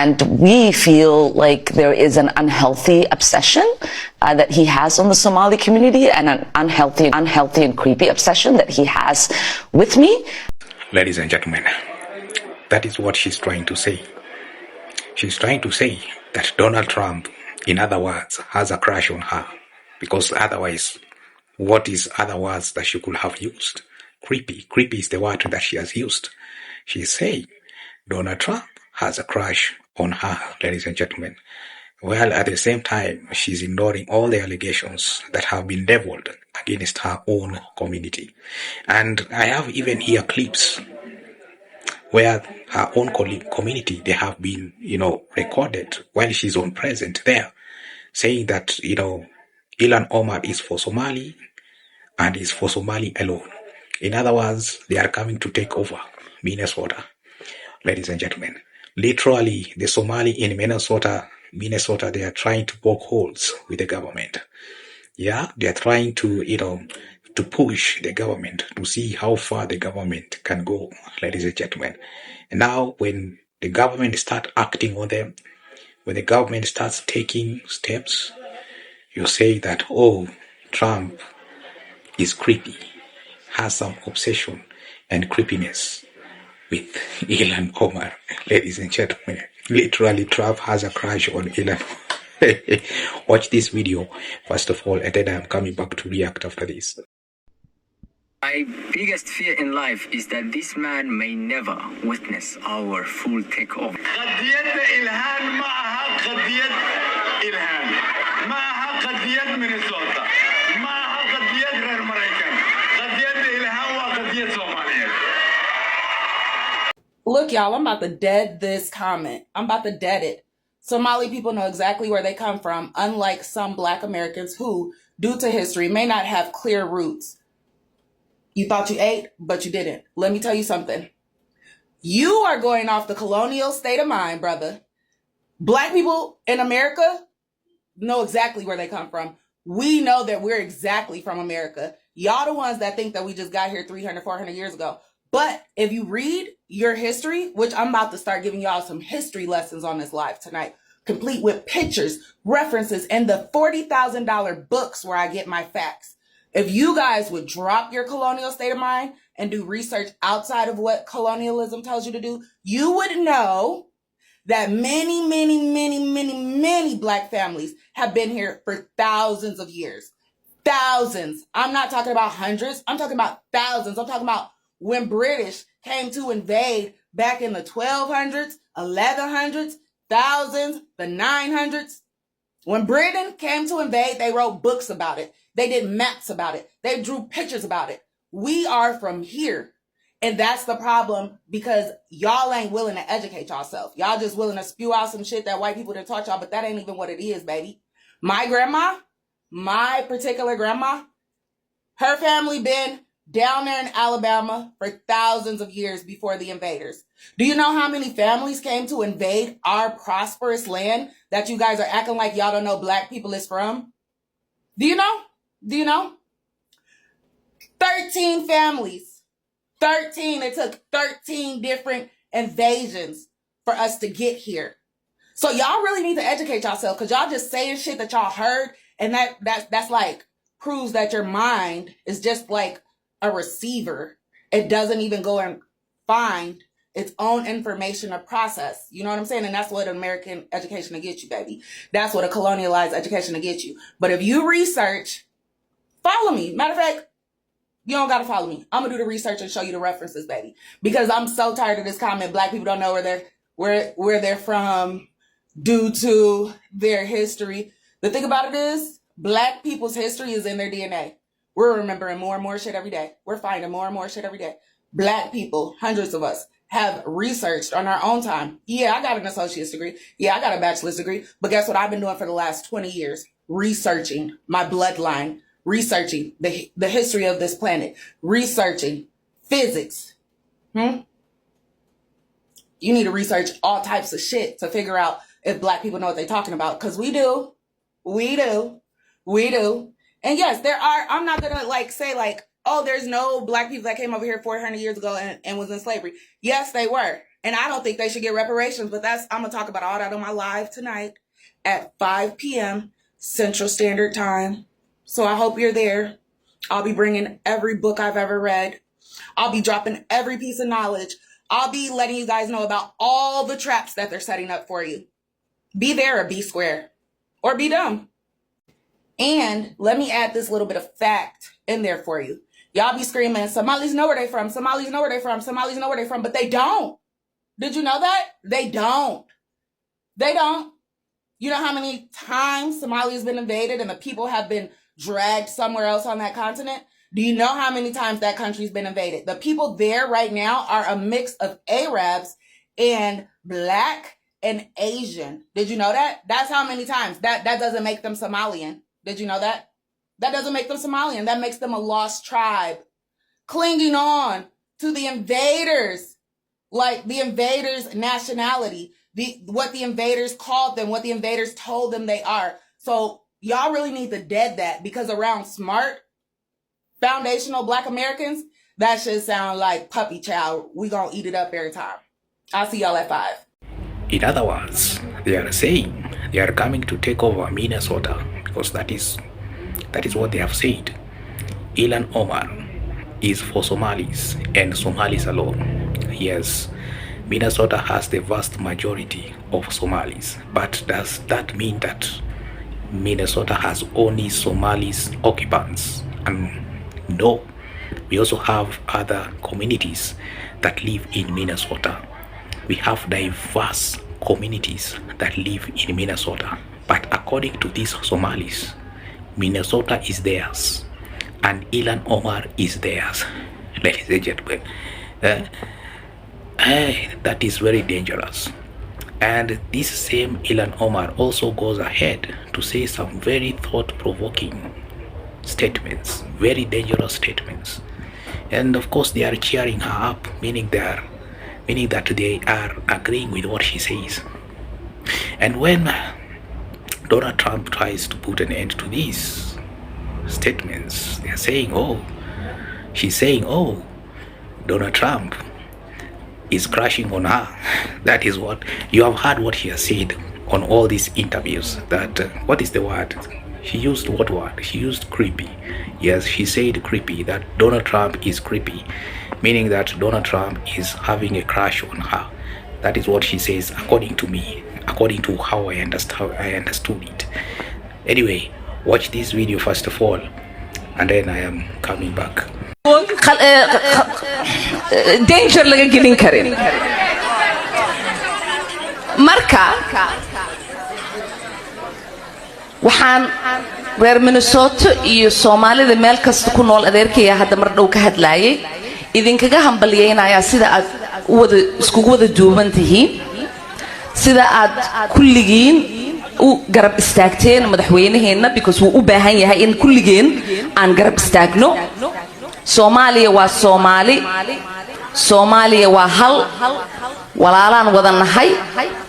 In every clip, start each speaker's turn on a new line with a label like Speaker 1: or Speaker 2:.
Speaker 1: And we feel like there is an unhealthy obsession that he has on the Somali community, and an unhealthy and creepy obsession that he has with me.
Speaker 2: Ladies and gentlemen, that is what she's trying to say. She's trying to say that Donald Trump, in other words, has a crush on her. Because otherwise, what is other words that she could have used? Creepy. Creepy is the word that she has used. She's saying Donald Trump has a crush on her, ladies and gentlemen. While at the same time, she's ignoring all the allegations that have been leveled against her own community. And I have even here clips where her own community, they have been, recorded while she's on present there, saying that, ILLAN Omar is for Somali and is for Somali alone. In other words, they are coming to take over Minnesota, ladies and gentlemen. Literally, the Somali in Minnesota, they are trying to poke holes with the government. Yeah, they are trying to, to push the government to see how far the government can go, ladies and gentlemen. And now when the government start acting on them, when the government starts taking steps, you say that, oh, Trump is creepy, has some obsession and creepiness with ILLAN Omar, ladies and gentlemen. Literally, Trump has a crush on ILLAN. Watch this video, first of all, and then I'm coming back to react after this.
Speaker 3: My biggest fear in life is that this man may never witness our full takeover.
Speaker 4: قضية إلهان معها قضية إلهان معها قضية مينيسوتا معها قضية غير مريكان قضية إلهان وقضية صوماليا.
Speaker 5: Look, y'all, I'm about to dead this comment. I'm about to dead it. Somali people know exactly where they come from, unlike some Black Americans who, due to history, may not have clear roots. You thought you ate, but you didn't. Let me tell you something. You are going off the colonial state of mind, brother. Black people in America know exactly where they come from. We know that we're exactly from America. Y'all the ones that think that we just got here 300, 400 years ago. But if you read your history, which I'm about to start giving y'all some history lessons on this live tonight, complete with pictures, references, and the $40,000 books where I get my facts. If you guys would drop your colonial state of mind and do research outside of what colonialism tells you to do, you would know that many, many, many, many, many Black families have been here for thousands of years. Thousands. I'm not talking about hundreds. I'm talking about thousands. I'm talking about when British came to invade back in the 1200s, 1100s, thousands, the 900s. When Britain came to invade, they wrote books about it. They did maps about it. They drew pictures about it. We are from here. And that's the problem, because y'all ain't willing to educate yourself. Y'all just willing to spew out some shit that white people didn't taught y'all, but that ain't even what it is, baby. My grandma, my particular grandma, her family been down there in Alabama for thousands of years before the invaders. Do you know how many families came to invade our prosperous land that you guys are acting like y'all don't know Black people is from? Do you know? Do you know? 13 families. 13. It took 13 different invasions for us to get here. So y'all really need to educate yourself, because y'all just saying shit that y'all heard, and that's like proves that your mind is just like a receiver. It doesn't even go and find its own information or process. You know what I'm saying? And that's what American education will get you, baby. That's what a colonialized education will get you. But if you research, follow me. Matter of fact, you don't got to follow me. I'm going to do the research and show you the references, baby. Because I'm so tired of this comment. Black people don't know where they're from due to their history. The thing about it is, Black people's history is in their DNA. We're remembering more and more shit every day. We're finding more and more shit every day. Black people, hundreds of us, have researched on our own time. Yeah, I got an associate's degree. Yeah, I got a bachelor's degree. But guess what I've been doing for the last 20 years? Researching my bloodline, researching the history of this planet, researching physics. You need to research all types of shit to figure out if Black people know what they're talking about. Because we do. We do. We do. And yes, there are, I'm not going to say oh, there's no Black people that came over here 400 years ago and was in slavery. Yes, they were. And I don't think they should get reparations, but I'm going to talk about all that on my live tonight at 5 p.m. Central Standard Time. So I hope you're there. I'll be bringing every book I've ever read. I'll be dropping every piece of knowledge. I'll be letting you guys know about all the traps that they're setting up for you. Be there or be square. Or be dumb. And let me add this little bit of fact in there for you. Y'all be screaming, Somalis know where they from, Somalis know where they from, Somalis know where they from, but they don't. Did you know that? They don't. They don't. You know how many times Somalia has been invaded and the people have been dragged somewhere else on that continent? Do you know how many times that country's been invaded? The people there right now are a mix of Arabs and Black and Asian. Did you know that? That's how many times. That doesn't make them Somalian. Did you know that? That doesn't make them Somalian. That makes them a lost tribe, clinging on to the invaders, like the invaders' nationality, what the invaders called them, what the invaders told them they are. So y'all really need to dead that, because around smart, foundational Black Americans, that should sound like puppy child. We gonna eat it up every time. I'll see y'all at 5.
Speaker 2: In other words, they are saying they are coming to take over Minnesota, because that is what they have said. ILLAN Omar is for Somalis and Somalis alone. Yes, Minnesota has the vast majority of Somalis, but does that mean that Minnesota has only Somalis occupants? And no, we also have other communities that live in Minnesota. We have diverse communities that live in Minnesota, but according to these Somalis, Minnesota is theirs and ILLAN Omar is theirs. Ladies and gentlemen, that is very dangerous. And this same ILLAN Omar also goes ahead to say some very thought-provoking statements, very dangerous statements. And of course they are cheering her up, meaning that they are agreeing with what she says. And when Donald Trump tries to put an end to these statements, they are saying, she's saying, Donald Trump is crashing on her. That is what you have heard, what she has said on all these interviews, that what is the word she used? What word she used? Creepy. Yes, she said creepy, that Donald Trump is creepy, meaning that Donald Trump is having a crush on her. That is what she says, according to me, according to how I understood it. Anyway, watch this video first of all, and then I am coming back.
Speaker 1: danger laga gelin karin marka waxaan reer Minnesota iyo Soomaalida meel kasta ku nool adeerkaya hadda mar dhow ka hadlaayay idinkaga hambalyeynaya sida aad iskugu wada duuban tihiin, sida aad kulligiin u garab istaagteen madaxweynaheena, because wuu u baahan yahay in kulligeen aan garab istaagno. Soomaaliya waa Soomaali, Soomaaliya waa hal, walaalaan wada nahay,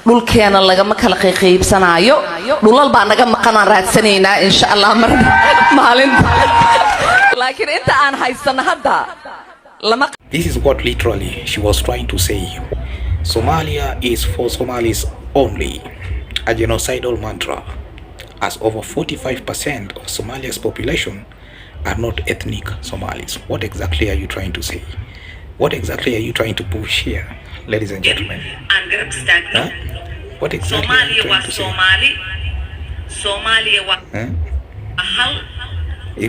Speaker 1: dhulkeena lagama kala qaybsanaayo, dhulal baa naga maqan aan raadsanaynaa insha Allah maalinta. Laakiin inta aan haysan hadda lama.
Speaker 2: This is what literally she was trying to say. Somalia is for Somalis only, a genocidal mantra, as over 45% of Somalia's population are not ethnic Somalis. What exactly are you trying to say? What exactly are you trying to push here, ladies and gentlemen? Huh? What exactly are you trying to say?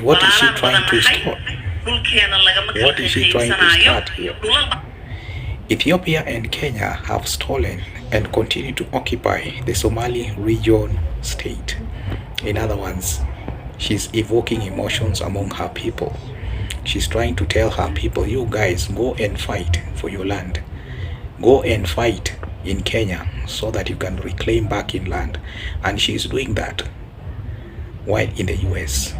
Speaker 2: What is she trying to start? What is she trying to start here? Ethiopia and Kenya have stolen and continue to occupy the Somali region state. In other words, she's evoking emotions among her people. She's trying to tell her people, you guys go and fight for your land. Go and fight in Kenya so that you can reclaim back in land. And she's doing that while in the US.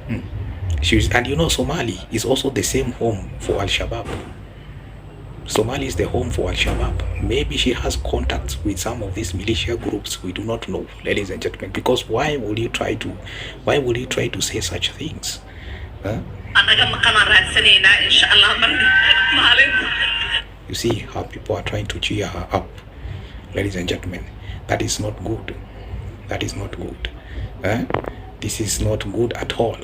Speaker 2: And you know, Somali is also the same home for Al-Shabaab. Somali is the home for Al-Shabaab. Maybe she has contacts with some of these militia groups. We do not know, ladies and gentlemen. Because why would you try to say such things? Huh? You see how people are trying to cheer her up. Ladies and gentlemen, that is not good. That is not good. This is not good at all.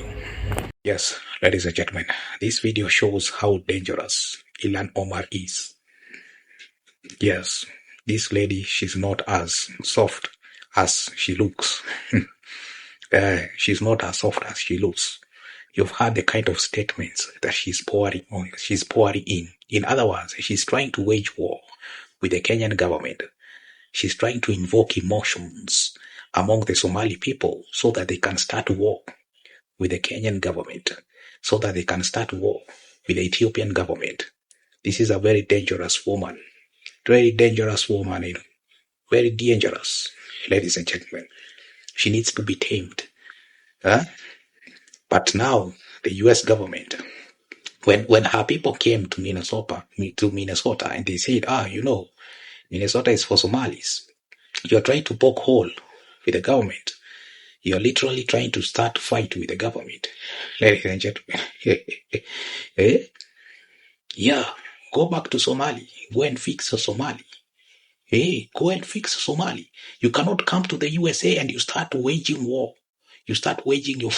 Speaker 2: Yes, ladies and gentlemen, this video shows how dangerous ILLAN Omar is. Yes, this lady, she's not as soft as she looks. She's not as soft as she looks. You've heard the kind of statements that she's pouring on. She's pouring in. In other words, she's trying to wage war with the Kenyan government. She's trying to invoke emotions among the Somali people so that they can start war with the Kenyan government, so that they can start war with the Ethiopian government. This is a very dangerous woman. Very dangerous woman, very dangerous, ladies and gentlemen. She needs to be tamed. But now, the US government, when her people came to Minnesota, and they said, Minnesota is for Somalis. You're trying to poke hole with the government. You're literally trying to start a fight with the government. Ladies and gentlemen. Yeah, go back to Somali. Go and fix Somali. Go and fix Somali. You cannot come to the USA and you start waging war. You start waving your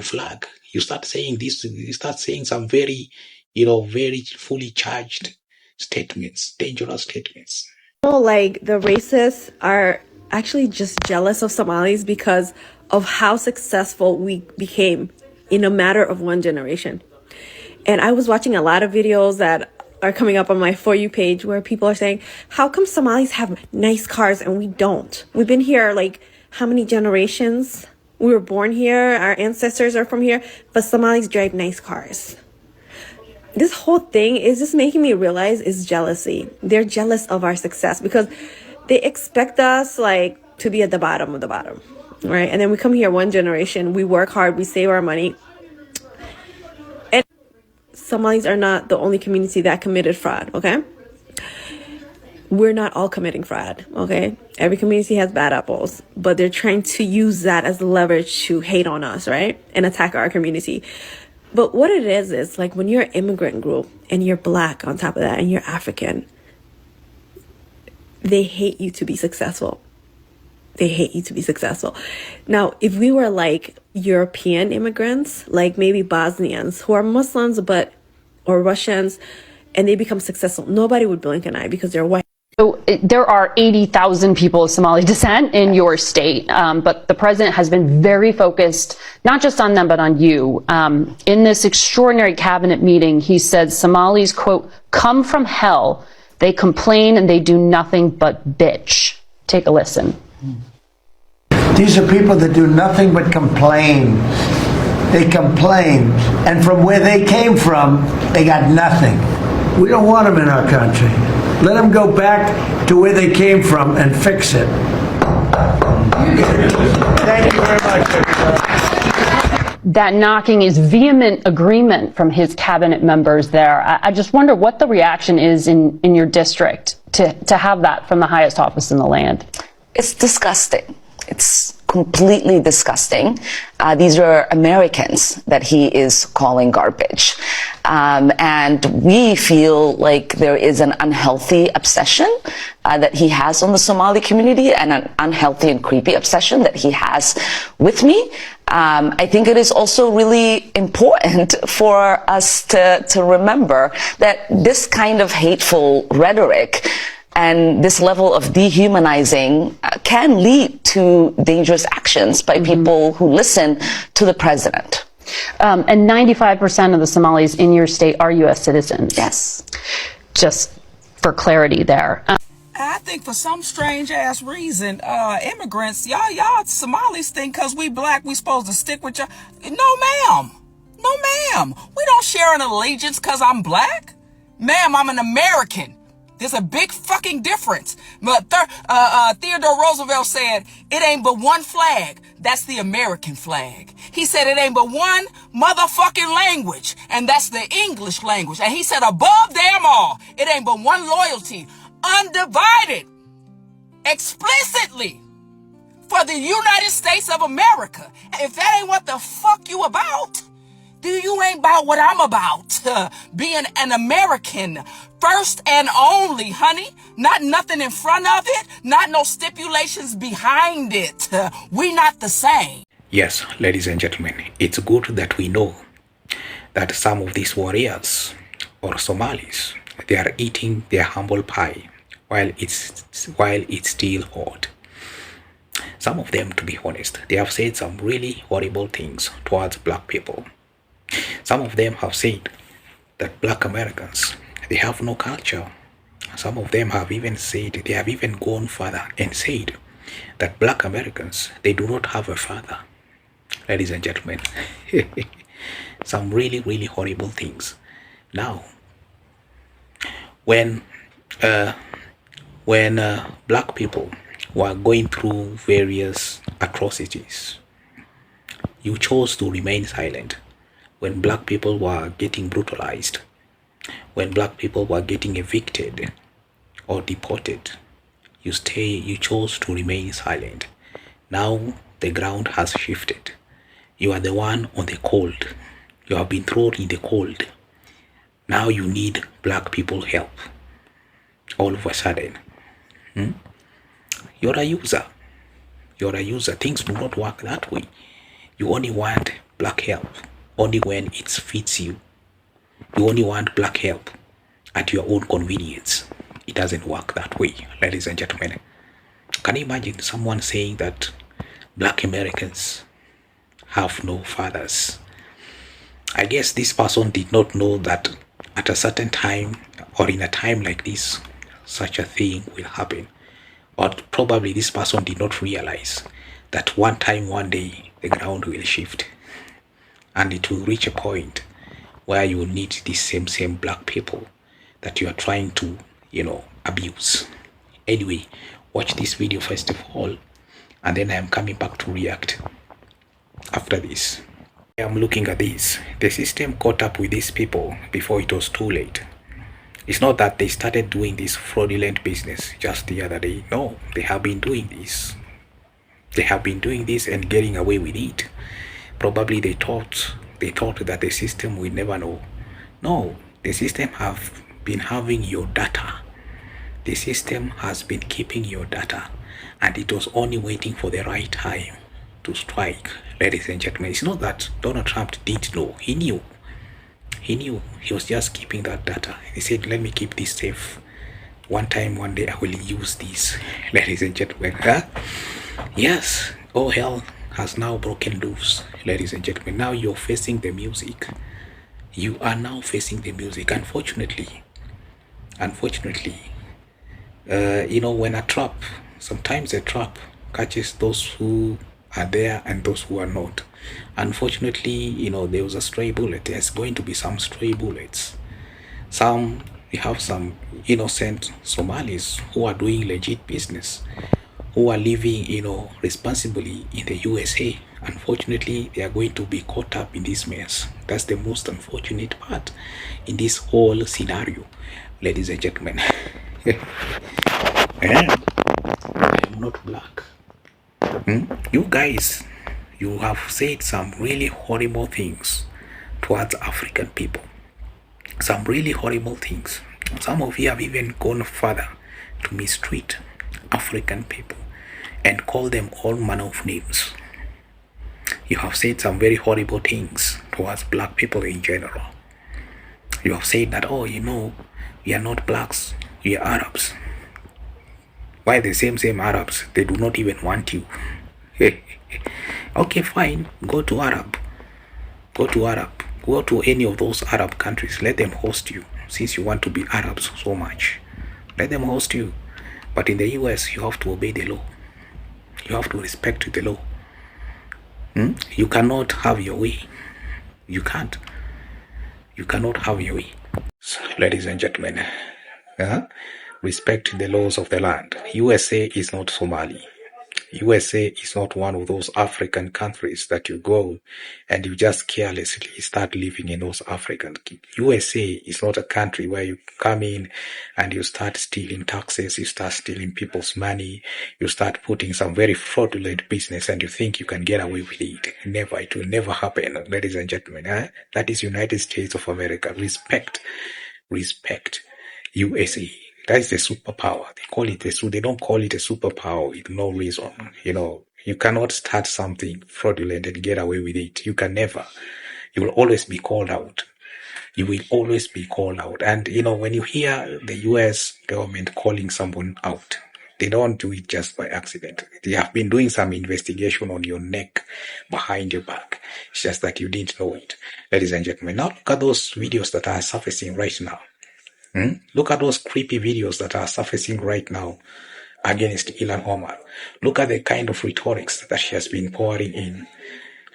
Speaker 2: flag. You start saying this. You start saying some very, very fully charged statements, dangerous statements.
Speaker 6: Like the racists are actually just jealous of Somalis because of how successful we became in a matter of one generation. And I was watching a lot of videos that are coming up on my For You page where people are saying, how come Somalis have nice cars and we don't? We've been here like how many generations? We were born here, our ancestors are from here, but Somalis drive nice cars. This whole thing is just making me realize is jealousy. They're jealous of our success because they expect us like to be at the bottom of the bottom, right? And then we come here one generation, we work hard, we save our money. And Somalis are not the only community that committed fraud, okay? We're not all committing fraud, okay? Every community has bad apples, but they're trying to use that as leverage to hate on us, right? And attack our community. But what it is like when you're an immigrant group and you're Black on top of that and you're African, they hate you to be successful. They hate you to be successful. Now, if we were like European immigrants, like maybe Bosnians who are Muslims or Russians, and they become successful, nobody would blink an eye because they're white.
Speaker 7: So there are 80,000 people of Somali descent in your state, but the president has been very focused, not just on them, but on you. In this extraordinary cabinet meeting, he said Somalis, quote, come from hell. They complain and they do nothing but bitch. Take a listen.
Speaker 8: These are people that do nothing but complain. They complain. And from where they came from, they got nothing. We don't want them in our country. Let them go back to where they came from and fix it. Thank you very much.
Speaker 7: That knocking is vehement agreement from his cabinet members there. I just wonder what the reaction is in your district to have that from the highest office in the land.
Speaker 9: It's disgusting. It's completely disgusting. These are Americans that he is calling garbage. And we feel like there is an unhealthy obsession that he has on the Somali community and an unhealthy and creepy obsession that he has with me. I think it is also really important for us to remember that this kind of hateful rhetoric and this level of dehumanizing can lead to dangerous actions by people who listen to the president.
Speaker 7: And 95% of the Somalis in your state are U.S. citizens.
Speaker 9: Yes.
Speaker 7: Just for clarity there.
Speaker 10: I think for some strange ass reason, immigrants, y'all Somalis think because we Black, we supposed to stick with y'all. No, ma'am. No, ma'am. We don't share an allegiance because I'm Black. Ma'am, I'm an American. There's a big fucking difference. But Theodore Roosevelt said, it ain't but one flag. That's the American flag. He said it ain't but one motherfucking language. And that's the English language. And he said above them all, it ain't but one loyalty. Undivided. Explicitly. For the United States of America. If that ain't what the fuck you about, You ain't about what I'm about. Being an American. First and only, honey. Not nothing in front of it. Not no stipulations behind it. We not the same.
Speaker 2: Yes, ladies and gentlemen, it's good that we know that some of these warriors or Somalis, they are eating their humble pie while it's still hot. Some of them, to be honest, they have said some really horrible things towards black people. Some of them have said that black Americans, they have no culture. Some of them have even said, they have even gone further and said that black Americans, they do not have a father. Ladies and gentlemen, some really, really horrible things. Now, when black people were going through various atrocities, you chose to remain silent. When black people were getting brutalized, when black people were getting evicted or deported, you chose to remain silent. Now the ground has shifted. You are the one on the cold. You have been thrown in the cold. Now you need black people help. All of a sudden, you're a user. You're a user. Things do not work that way. You only want black help only when it fits you. You only want black help at your own convenience. It doesn't work that way, ladies and gentlemen. Can you imagine someone saying that black Americans have no fathers? I guess this person did not know that at a certain time or in a time like this, such a thing will happen. Or probably this person did not realize that one day, the ground will shift. And it will reach a point where you will need these same black people that you are trying to, abuse. Anyway, watch this video first of all, and then I am coming back to react after this. I'm looking at this. The system caught up with these people before it was too late. It's not that they started doing this fraudulent business just the other day. No, they have been doing this. They have been doing this and getting away with it. Probably they thought that the system will never know. No, the system have been having your data. The system has been keeping your data, and it was only waiting for the right time to strike. Ladies and gentlemen, it's not that Donald Trump didn't know. He knew. He was just keeping that data. He said, let me keep this safe. One day I will use this. Ladies and gentlemen, yes, all hell has now broken loose. Ladies and gentlemen, now you're facing the music. You are now facing the music. Unfortunately, when sometimes a trap catches those who are there and those who are not. Unfortunately, there was a stray bullet. There's going to be some stray bullets. We have some innocent Somalis who are doing legit business, who are living, responsibly in the USA. Unfortunately, they are going to be caught up in this mess. That's the most unfortunate part in this whole scenario, ladies and gentlemen. And I am not black. You guys, you have said some really horrible things towards African people. Some really horrible things. Some of you have even gone further to mistreat African people and call them all manner of names. You have said some very horrible things towards black people in general. You have said that, we are not blacks, we are Arabs. Why the same Arabs? They do not even want you. Okay, fine. Go to Arab. Go to any of those Arab countries. Let them host you. Since you want to be Arabs so much, let them host you. But in the US, you have to obey the law. You have to respect the law. You cannot have your way. You can't. You cannot have your way. Ladies and gentlemen, respect the laws of the land. USA is not Somali. USA is not one of those African countries that you go and you just carelessly start living in those African. USA is not a country where you come in and you start stealing taxes, you start stealing people's money, you start putting some very fraudulent business and you think you can get away with it. Never, it will never happen, ladies and gentlemen. That is United States of America. Respect USA. That is the superpower. They call it they don't call it a superpower with no reason. You cannot start something fraudulent and get away with it. You can never. You will always be called out. You will always be called out. And, when you hear the US government calling someone out, they don't do it just by accident. They have been doing some investigation on your neck, behind your back. It's just that you didn't know it. Ladies and gentlemen, now look at those videos that are surfacing right now. Look at those creepy videos that are surfacing right now against ILLAN Omar. Look at the kind of rhetorics that she has been pouring in.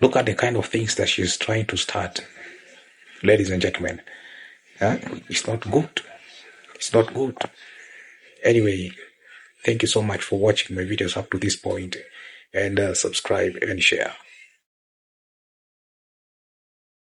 Speaker 2: Look at the kind of things that she is trying to start. Ladies and gentlemen, it's not good. It's not good. Anyway, thank you so much for watching my videos up to this point, and subscribe and share.